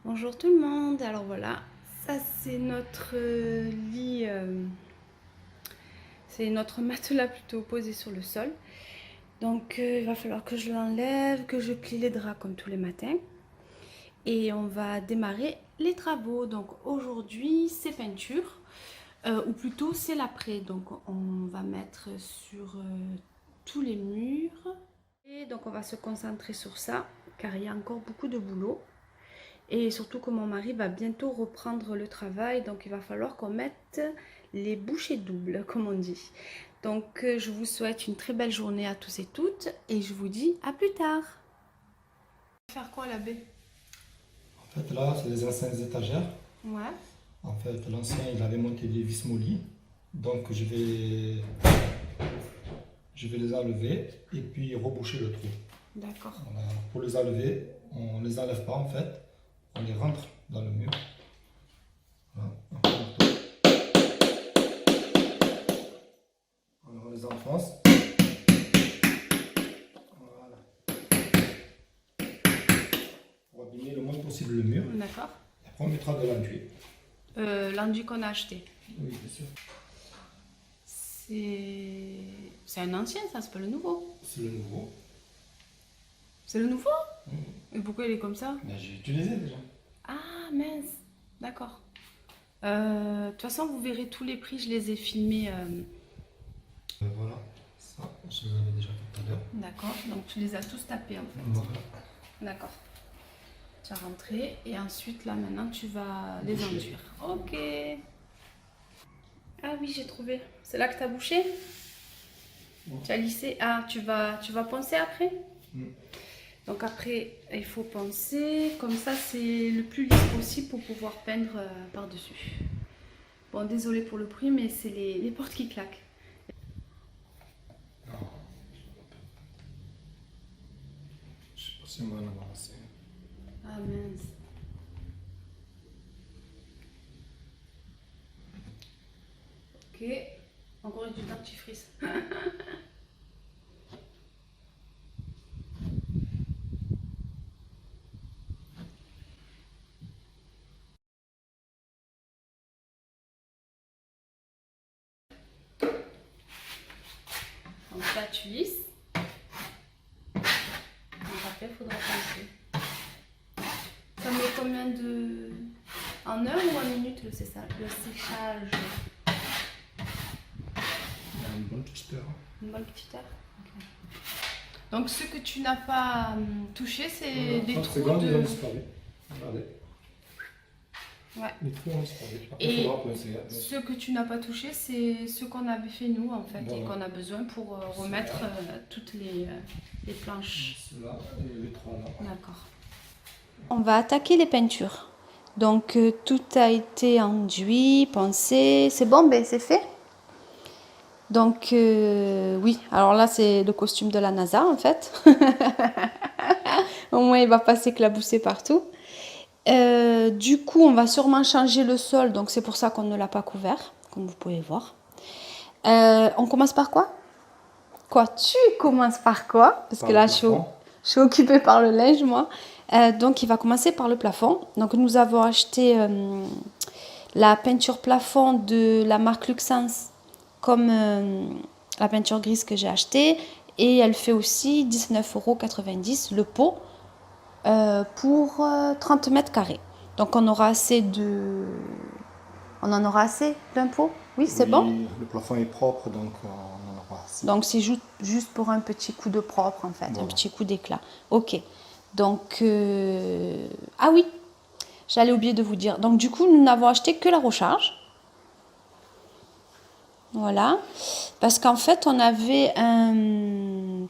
Bonjour tout le monde, alors voilà, ça c'est notre lit, c'est notre matelas plutôt posé sur le sol. Donc il va falloir que je l'enlève, que je plie les draps comme tous les matins. Et on va démarrer les travaux. Donc aujourd'hui c'est peinture, ou plutôt c'est l'après. Donc on va mettre sur tous les murs. Et donc on va se concentrer sur ça, car il y a encore beaucoup de boulot. Et surtout que mon mari va bientôt reprendre le travail, donc il va falloir qu'on mette les bouchées doubles, comme on dit. Donc je vous souhaite une très belle journée à tous et toutes, et je vous dis à plus tard. Faire quoi l'abbé? En fait, là, c'est les anciennes étagères. Ouais, En fait, l'ancien, il avait monté des vis moolies. Donc, je vais les enlever et puis reboucher le trou. d'accord. Voilà. Pour les enlever, on ne les enlève pas en fait. On les rentre dans le mur. Voilà. On les enfonce. Voilà. Pour abîmer le moins possible le mur. D'accord. Et après, on mettra de l'enduit. L'enduit qu'on a acheté. Oui, bien sûr. C'est un ancien, ça, c'est pas le nouveau. C'est le nouveau. C'est le nouveau? Mmh. Et pourquoi il est comme ça? Mais j'ai utilisé déjà. Ah mince, d'accord. De toute façon, vous verrez tous les prix, je les ai filmés. Voilà. Ça, je l'avais déjà fait tout à l'heure. D'accord, donc tu les as tous tapés en fait. Voilà. D'accord. Tu as rentré et ensuite là maintenant tu vas les enduire. Ok. Ah oui, j'ai trouvé. C'est là que tu as bouché? Tu as lissé. Ah, tu vas poncer après? Mm. Donc après, il faut poncer. Comme ça, c'est le plus lisse possible pour pouvoir peindre par-dessus. Bon, désolé pour le bruit, mais c'est les portes qui claquent. Non. Je sais pas si on va en avoir assez. Ah mince. Ok. Encore du dentifrice. Donc là, tu lisses. Donc après, il faudra poncer. Ça met combien de... En heure ou en minutes le séchage? Il y a une bonne petite heure. Une bonne petite heure. Ok. Donc ce que tu n'as pas touché, c'est des 30 trous secondes, ils ont de... disparu. Regardez. Ouais. Les trous ont disparu. Après, il Et faudra poncer. ce que tu n'as pas touché, c'est ce qu'on avait fait nous en fait, et Voilà. qu'on a besoin pour remettre toutes les planches. Ceux-là et les trois là. D'accord. On va attaquer les peintures. Donc tout a été enduit, poncé. C'est bon, ben c'est fait. Donc oui, alors là c'est le costume de la NASA en fait. Au moins il va pas s'éclabousser partout. Du coup on va sûrement changer le sol, donc c'est pour ça qu'on ne l'a pas couvert, comme vous pouvez voir. On commence par quoi? Quoi? Tu commences par quoi? Parce que là je suis occupée par le linge moi. Donc il va commencer par le plafond. Donc nous avons acheté la peinture plafond de la marque Luxens, comme la peinture grise que j'ai achetée, et elle fait aussi 19,90 € le pot pour 30 mètres carrés. Donc on aura assez de... On en aura assez d'un pot? Oui, c'est bon. Le plafond est propre, donc on en aura assez. Donc c'est juste pour un petit coup de propre en fait, Voilà. un petit coup d'éclat. Ok. Donc, ah oui, j'allais oublier de vous dire. Donc du coup, nous n'avons acheté que la recharge. Voilà. Parce qu'en fait, on avait un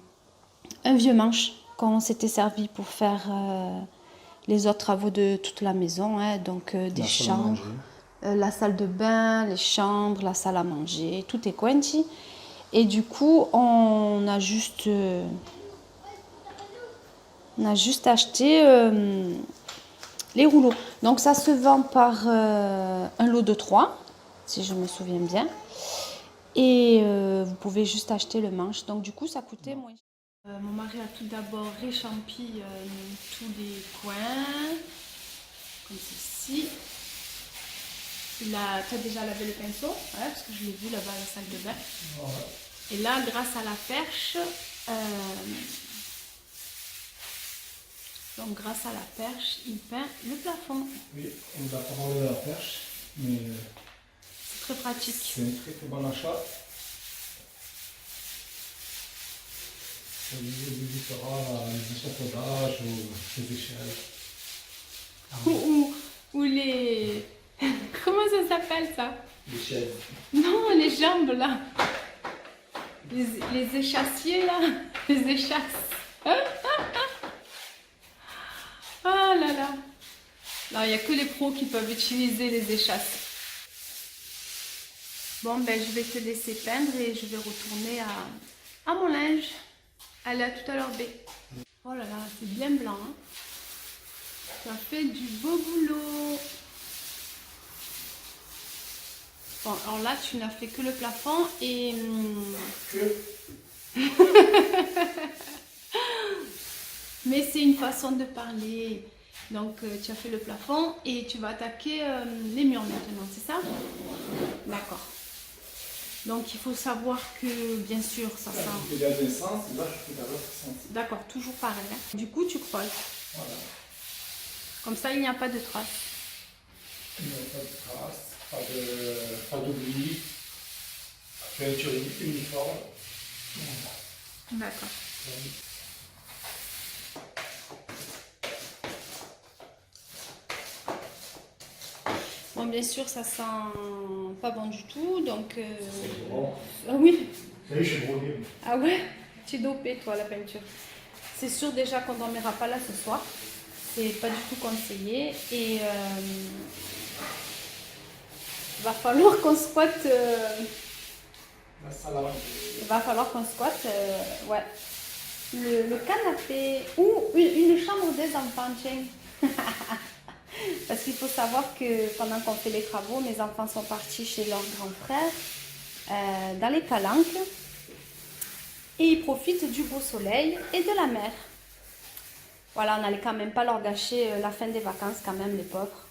vieux manche qu'on s'était servi pour faire les autres travaux de toute la maison. Hein, donc des chambres, la salle de bain, les chambres, la salle à manger, tout est quanti. Et du coup, on a juste acheté les rouleaux. Donc ça se vend par un lot de 3, si je me souviens bien. Et vous pouvez juste acheter le manche. Donc du coup, ça coûtait moins. Mon mari a tout d'abord réchampi tous les coins, comme ceci. Tu as déjà lavé le pinceau, ouais, parce que je l'ai vu là-bas à la salle de bain. Voilà. Et là, grâce à la perche, donc grâce à la perche, il peint le plafond. Oui, on va pas enlever la perche, mais C'est très pratique. c'est un très bon achat. Ça vous évitera les échafaudages ou les échelles. Ou les... Comment ça s'appelle ça? Les chaises. Non, les jambes là. Les échassiers là. Les échasses. Ah là là. Non, il n'y a que les pros qui peuvent utiliser les échasses. Bon, ben je vais te laisser peindre et je vais retourner à mon linge. Allez, à tout à l'heure, B. Oh là là, c'est bien blanc. Hein. Ça fait du beau boulot. Bon, alors là, tu n'as fait que le plafond et... Mais c'est une façon de parler. Donc, tu as fait le plafond et tu vas attaquer les murs maintenant, c'est ça? D'accord. Donc, il faut savoir que, bien sûr, ça sent... Je fais dans un sens, et là je fais dans l'autre sens. D'accord, toujours pareil. Hein. Du coup, tu creuses. Voilà. Comme ça, il n'y a pas de traces. Il n'y a pas de traces, pas d'oubli. Peinture uniforme. D'accord. Bon, bien sûr, ça sent pas bon du tout, donc... C'est bon. Ah oui. Vous savez, je suis brûlé. Ah ouais? Tu es dopé, toi, la peinture. C'est sûr déjà qu'on ne dormira pas là ce soir. C'est pas du tout conseillé. Et il va falloir qu'on squatte... La salle à manger. Il va falloir qu'on squatte, ouais. Le canapé ou une chambre des enfants, tiens. Parce qu'il faut savoir que pendant qu'on fait les travaux, mes enfants sont partis chez leur grand frère dans les Calanques et ils profitent du beau soleil et de la mer. Voilà, on n'allait quand même pas leur gâcher la fin des vacances quand même, les pauvres.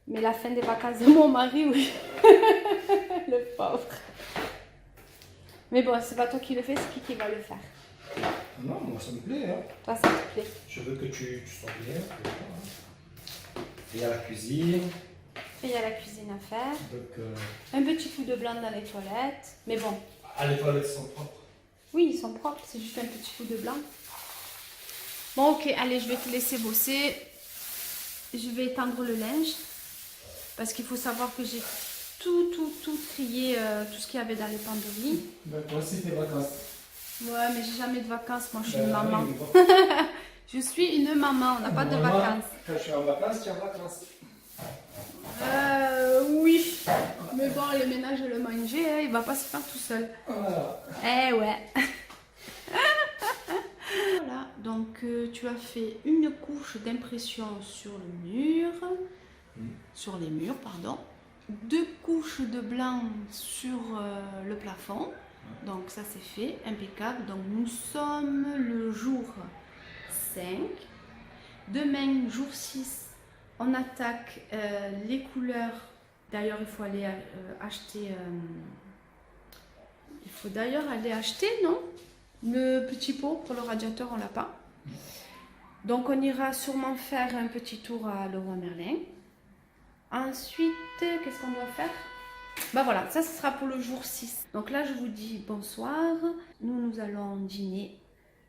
Mais la fin des vacances de mon mari, oui. Le pauvre. Mais bon, c'est pas toi qui le fais, c'est qui va le faire. Non, moi ça me plaît. Hein. Toi, ça te plaît. Je veux que tu sois bien. Il y a la cuisine. Et il y a la cuisine à faire. Donc, Un petit coup de blanc dans les toilettes. Mais bon. ah, les toilettes sont propres. Oui, ils sont propres, c'est juste un petit coup de blanc. Bon, ok, allez, je vais te laisser bosser. Je vais étendre le linge. Parce qu'il faut savoir que j'ai tout trié, tout ce qu'il y avait dans les penderies. Ben, toi aussi, tes vacances. Ouais, mais j'ai jamais de vacances, moi je suis une Ben, maman. oui, bon. Je suis une maman, on n'a pas de vacances. Quand je suis en vacances, tu es en vacances. Oui. Mais bon, le ménage et le manger, hein, il va pas se faire tout seul. Voilà. Eh ouais. Voilà, donc tu as fait une couche d'impression sur le mur, sur les murs, pardon. 2 couches de blanc sur le plafond. Donc ça c'est fait, impeccable. Donc nous sommes le jour 5. Demain, jour 6, on attaque les couleurs. D'ailleurs, il faut aller acheter... il faut d'ailleurs aller acheter, non? Le petit pot pour le radiateur, on l'a pas. Donc on ira sûrement faire un petit tour à Leroy Merlin. Ensuite, qu'est-ce qu'on doit faire? Bah voilà, ça ce sera pour le jour 6. Donc là, je vous dis bonsoir. Nous allons dîner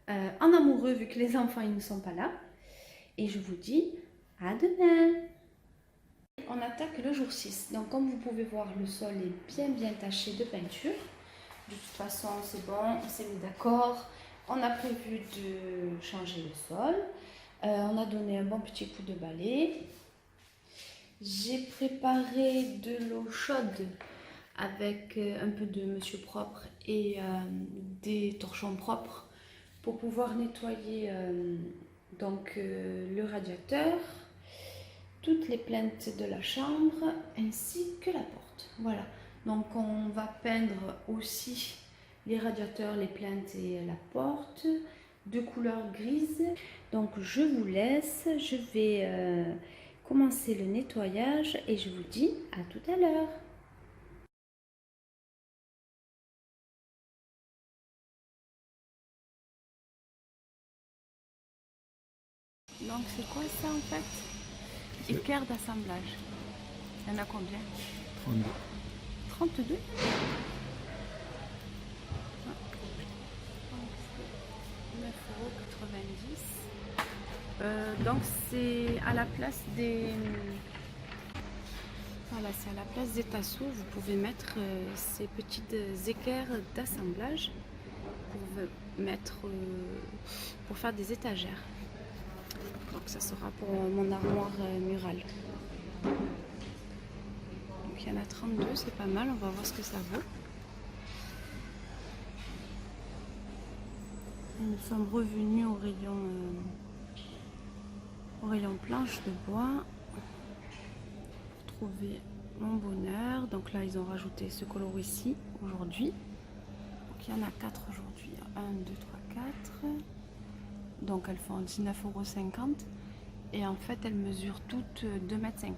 en amoureux vu que les enfants ils ne sont pas là. Et je vous dis à demain. On attaque le jour 6. Donc comme vous pouvez voir, le sol est bien taché de peinture. De toute façon, c'est bon, on s'est mis d'accord. On a prévu de changer le sol. On a donné un bon petit coup de balai. J'ai préparé de l'eau chaude avec un peu de Monsieur Propre et des torchons propres pour pouvoir nettoyer le radiateur, toutes les plaintes de la chambre ainsi que la porte. Voilà, donc on va peindre aussi les radiateurs, les plaintes et la porte, de couleur grise. Donc je vous laisse, je vais commencer le nettoyage et je vous dis à tout à l'heure. Donc c'est quoi ça en fait? Équerre d'assemblage. Il y en a combien? 32. 32? Donc c'est à la place des... Voilà, c'est à la place des tasseaux. Vous pouvez mettre ces petites équerres d'assemblage pour faire des étagères. Donc ça sera pour mon armoire murale. Donc il y en a 32, c'est pas mal, on va voir ce que ça vaut. Et nous sommes revenus au rayon planche de bois pour trouver mon bonheur. Donc là ils ont rajouté ce coloris-ci aujourd'hui. Donc il y en a 4 aujourd'hui. 1, 2, 3, 4. Donc elles font 19,50 € et en fait elles mesurent toutes 2,50 m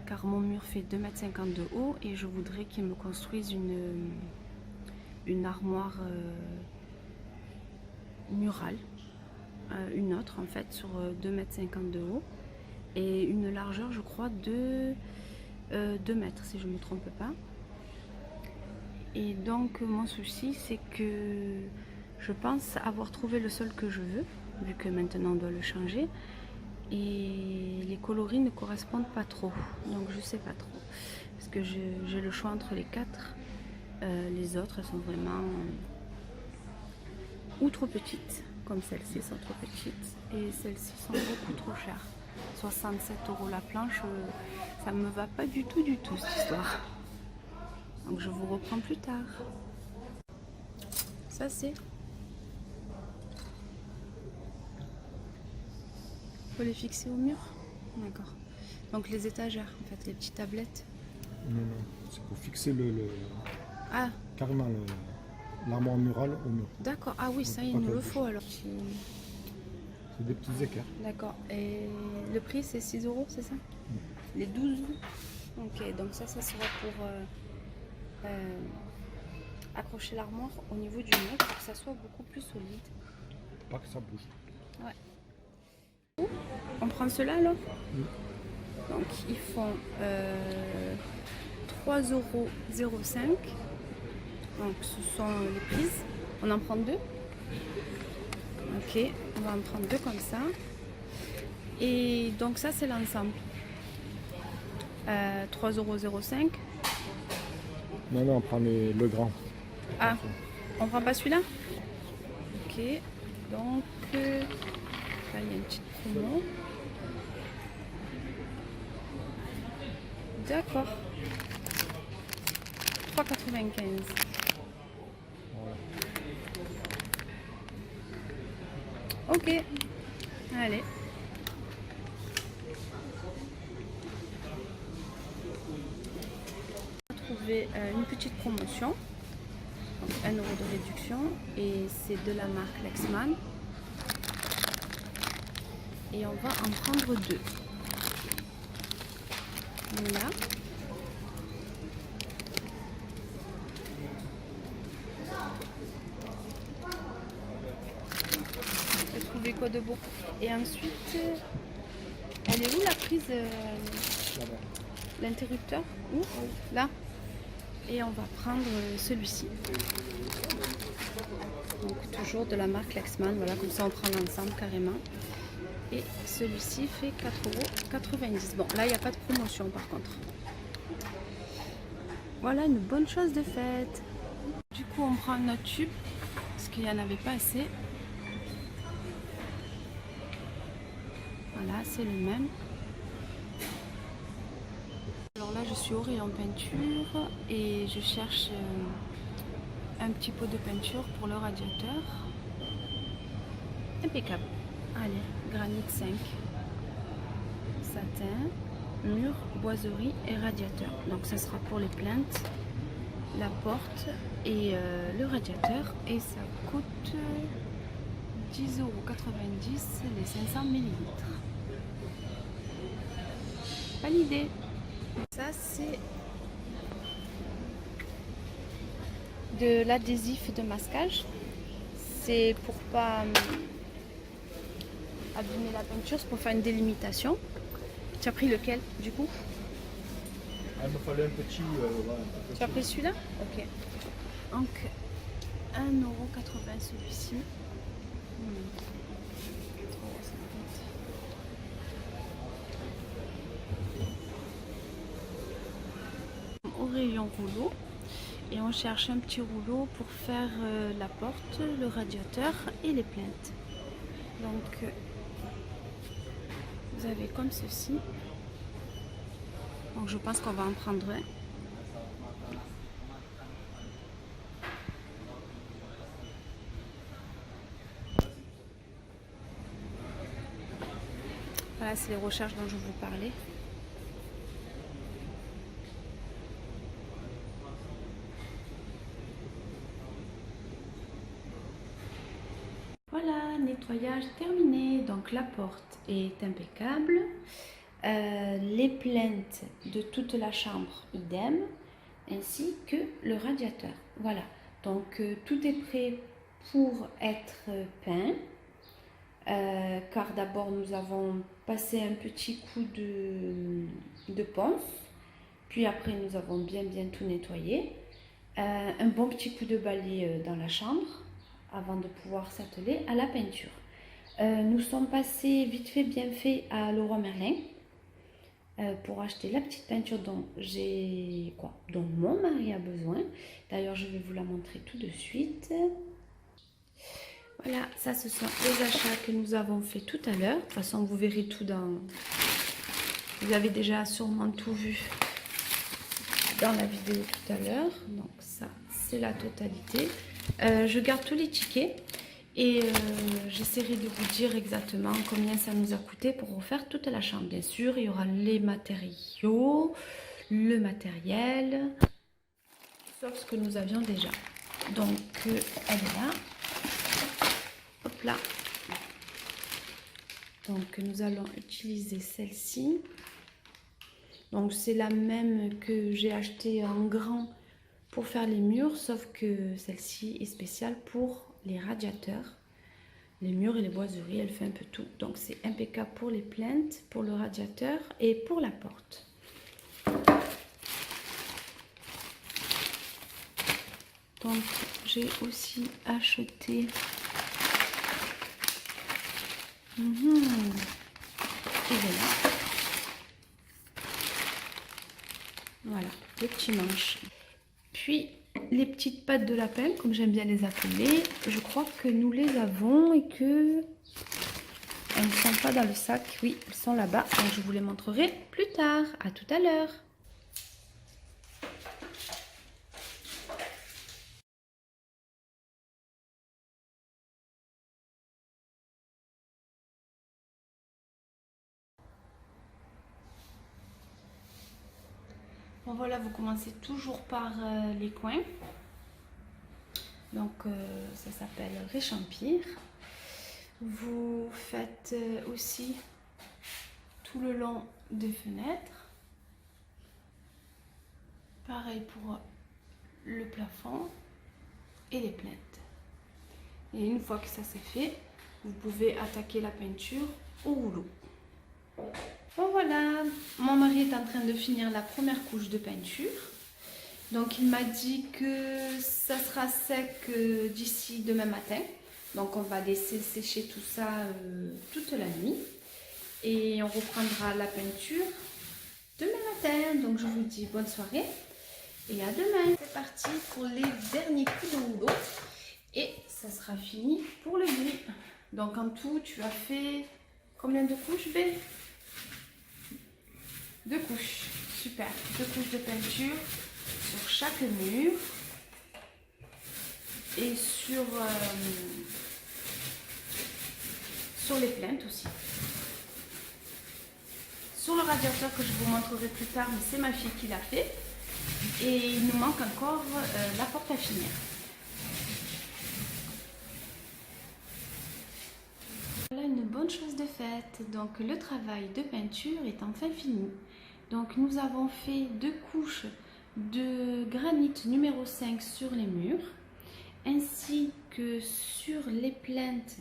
car mon mur fait 2,50 m de haut et je voudrais qu'ils me construisent une armoire murale, une autre en fait sur 2,50 m de haut et une largeur je crois de 2 mètres si je ne me trompe pas. Et donc mon souci c'est que je pense avoir trouvé le sol que je veux, vu que maintenant on doit le changer. Et les coloris ne correspondent pas trop, donc je sais pas trop. Parce que j'ai le choix entre les 4. Les autres elles sont vraiment ou trop petites, comme celles-ci sont trop petites. Et celles-ci sont beaucoup trop chères. 67 € la planche, ça me va pas du tout cette histoire. Donc je vous reprends plus tard. Ça c'est... Faut les fixer au mur? D'accord. Donc les étagères, en fait, les petites tablettes. Non, c'est pour fixer Ah, carrément l'armoire murale au mur. d'accord. Ah oui, ça, il nous le faut alors. C'est des petits équerres. D'accord. Et le prix, c'est 6 €, c'est ça? Les 12? Ok, donc ça sera pour accrocher l'armoire au niveau du mur pour que ça soit beaucoup plus solide. Pas que ça bouge. Ouais. On prend cela alors? Oui. Donc ils font 3,05 €. Donc ce sont les prises. On en prend 2. Ok, on va en prendre 2 comme ça. Et donc ça c'est l'ensemble. 3,05 €. Non, on prend le grand. Ah, on prend pas celui-là? Ok, donc là il y a une petite promo. D'accord. 3,95 €. Voilà. Ok, allez. On a trouvé une petite promotion, donc 1 € de réduction, et c'est de la marque Lexman. Et on va en prendre 2. Voilà. J'ai trouvé quoi de beau. Et ensuite, elle est où la prise l'interrupteur? Où? Là. Et on va prendre celui-ci. Donc toujours de la marque Lexman. Voilà, comme ça on prend l'ensemble carrément. Et celui-ci fait 4,90 €. Bon, là, il n'y a pas de promotion par contre. Voilà une bonne chose de faite. Du coup, on prend notre tube, parce qu'il n'y en avait pas assez. Voilà, c'est le même. Alors là, je suis au rayon peinture et je cherche un petit pot de peinture pour le radiateur. Impeccable. Allez, granit 5, satin, mur, boiserie et radiateur. Donc ça sera pour les plaintes la porte et le radiateur et ça coûte 10,90 € les 500 millilitres. Validé. Ça c'est de l'adhésif de masquage. C'est pour pas abîmer la peinture, c'est pour faire une délimitation. Tu as pris lequel du coup? Il me fallait un petit. Tu as pris celui-là? Ok. Donc 1,80 € celui-ci. Au rayon rouleau. Et on cherche un petit rouleau pour faire la porte, le radiateur et les plaintes. Donc vous avez comme ceci. Donc je pense qu'on va en prendre un. Voilà, c'est les recherches dont je vous parlais. Voilà, nettoyage terminé. Donc la porte est impeccable. Les plaintes de toute la chambre, idem, ainsi que le radiateur. Voilà, donc tout est prêt pour être peint. Car d'abord nous avons passé un petit coup de ponce, puis après nous avons bien tout nettoyé. Un bon petit coup de balai dans la chambre avant de pouvoir s'atteler à la peinture. Nous sommes passés vite fait bien fait à Leroy Merlin pour acheter la petite peinture dont mon mari a besoin. D'ailleurs je vais vous la montrer tout de suite. Voilà, ça ce sont les achats que nous avons fait tout à l'heure. De toute façon vous verrez tout dans... Vous avez déjà sûrement tout vu dans la vidéo tout à l'heure. Donc ça c'est la totalité. Je garde tous les tickets et j'essaierai de vous dire exactement combien ça nous a coûté pour refaire toute la chambre. Bien sûr, il y aura les matériaux, le matériel, sauf ce que nous avions déjà. Donc elle est là. Hop là. Donc nous allons utiliser celle-ci. Donc c'est la même que j'ai achetée en grand pour faire les murs, sauf que celle-ci est spéciale pour les radiateurs, les murs et les boiseries. Elle fait un peu tout. Donc c'est impeccable pour les plaintes, pour le radiateur et pour la porte. Donc j'ai aussi acheté et voilà, les petits manches. Puis les petites pattes de lapin, comme j'aime bien les appeler, je crois que nous les avons et que elles ne sont pas dans le sac. Oui, elles sont là-bas. Donc je vous les montrerai plus tard. À tout à l'heure. Bon voilà, vous commencez toujours par les coins. Donc ça s'appelle réchampir. Vous faites aussi tout le long des fenêtres. Pareil pour le plafond et les plaintes. Et une fois que ça c'est fait, vous pouvez attaquer la peinture au rouleau. Bon voilà, mon mari est en train de finir la première couche de peinture. Donc il m'a dit que ça sera sec d'ici demain matin. Donc on va laisser sécher tout ça toute la nuit. Et on reprendra la peinture demain matin. Donc je vous dis bonne soirée et à demain. C'est parti pour les derniers coups de rouleau. Et ça sera fini pour le gris. Donc en tout, tu as fait combien de couches, B? 2 couches. Super. 2 couches de peinture sur chaque mur. Et sur les plaintes aussi. Sur le radiateur que je vous montrerai plus tard, mais c'est ma fille qui l'a fait. Et il nous manque encore la porte à finir. Voilà une bonne chose de faite. Donc le travail de peinture est enfin fini. Donc nous avons fait 2 couches de granit numéro 5 sur les murs, ainsi que sur les plinthes,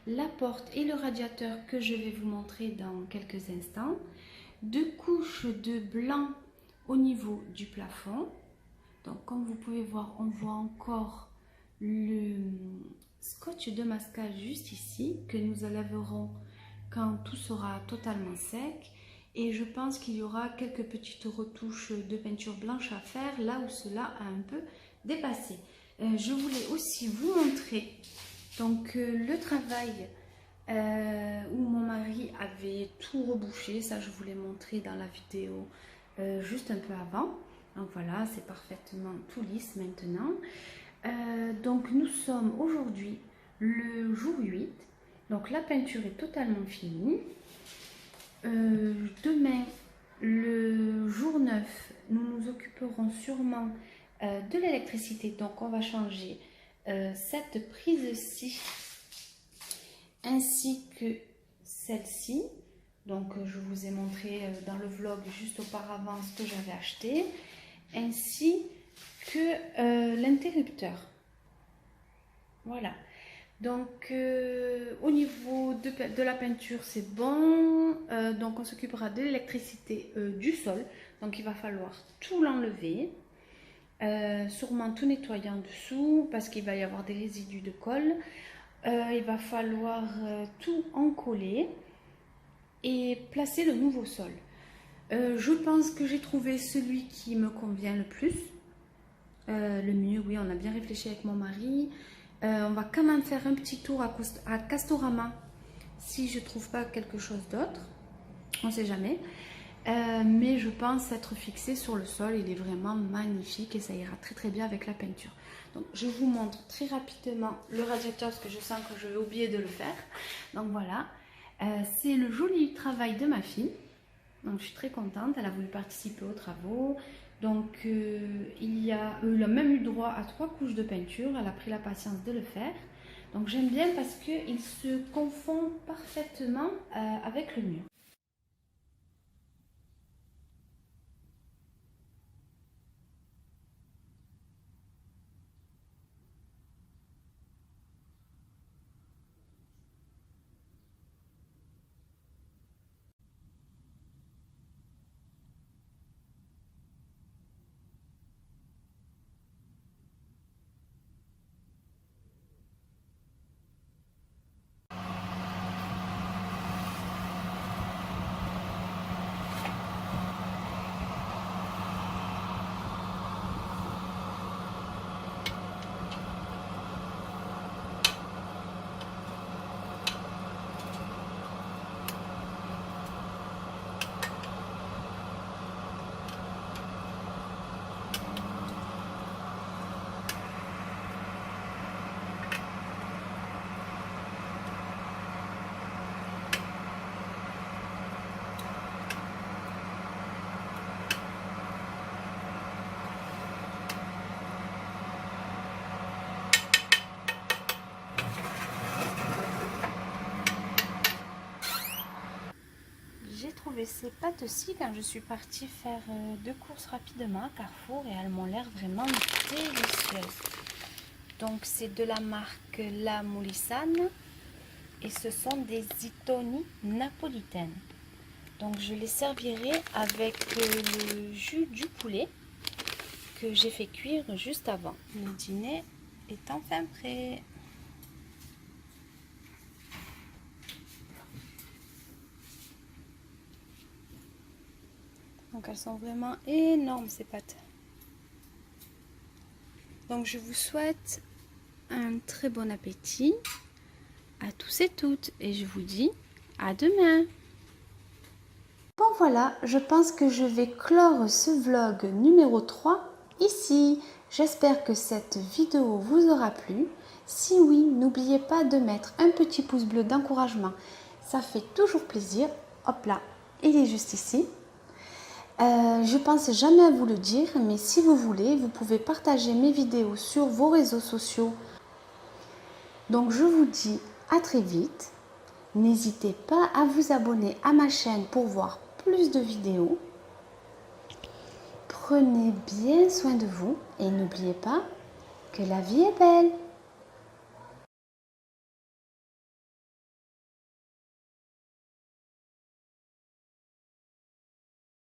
la porte et le radiateur que je vais vous montrer dans quelques instants. 2 couches de blanc au niveau du plafond. Donc comme vous pouvez voir, on voit encore le scotch de masquage juste ici, que nous enlèverons quand tout sera totalement sec. Et je pense qu'il y aura quelques petites retouches de peinture blanche à faire là où cela a un peu dépassé. Je voulais aussi vous montrer donc le travail où mon mari avait tout rebouché. Ça, je vous l'ai montré dans la vidéo juste un peu avant. Donc voilà, c'est parfaitement tout lisse maintenant. Donc nous sommes aujourd'hui le jour 8. Donc la peinture est totalement finie. Demain, le jour 9, nous nous occuperons sûrement de l'électricité. Donc on va changer cette prise-ci ainsi que celle-ci. Donc je vous ai montré dans le vlog juste auparavant ce que j'avais acheté, ainsi que l'interrupteur. Voilà. Donc au niveau de la peinture c'est bon. Donc on s'occupera de l'électricité du sol. Donc il va falloir tout l'enlever. Sûrement tout nettoyer en dessous parce qu'il va y avoir des résidus de colle. Il va falloir tout encoller et placer le nouveau sol. Je pense que j'ai trouvé celui qui me convient le plus, le mieux. Oui, on a bien réfléchi avec mon mari. On va quand même faire un petit tour à Castorama si je trouve pas quelque chose d'autre. On ne sait jamais. Mais je pense être fixé sur le sol. Il est vraiment magnifique et ça ira très très bien avec la peinture. Donc je vous montre très rapidement le radiateur parce que je sens que je vais oublier de le faire. Donc voilà, c'est le joli travail de ma fille. Donc je suis très contente, elle a voulu participer aux travaux. Donc elle a même eu droit à 3 couches de peinture, elle a pris la patience de le faire. Donc j'aime bien parce qu'il se confond parfaitement avec le mur. J'ai trouvé ces pâtes-ci quand je suis partie faire 2 courses rapidement à Carrefour et elles m'ont l'air vraiment délicieuses. Donc c'est de la marque La Moulissane et ce sont des zitonis napolitaines. Donc je les servirai avec le jus du poulet que j'ai fait cuire juste avant. Le dîner est enfin prêt. Donc elles sont vraiment énormes ces pâtes. Donc je vous souhaite un très bon appétit à tous et toutes et je vous dis à demain. Bon voilà, je pense que je vais clore ce vlog numéro 3 ici. J'espère que cette vidéo vous aura plu. Si oui, n'oubliez pas de mettre un petit pouce bleu d'encouragement. Ça fait toujours plaisir. Hop là, il est juste ici. Je pense jamais à vous le dire, mais si vous voulez, vous pouvez partager mes vidéos sur vos réseaux sociaux. Donc je vous dis à très vite. N'hésitez pas à vous abonner à ma chaîne pour voir plus de vidéos. Prenez bien soin de vous et n'oubliez pas que la vie est belle.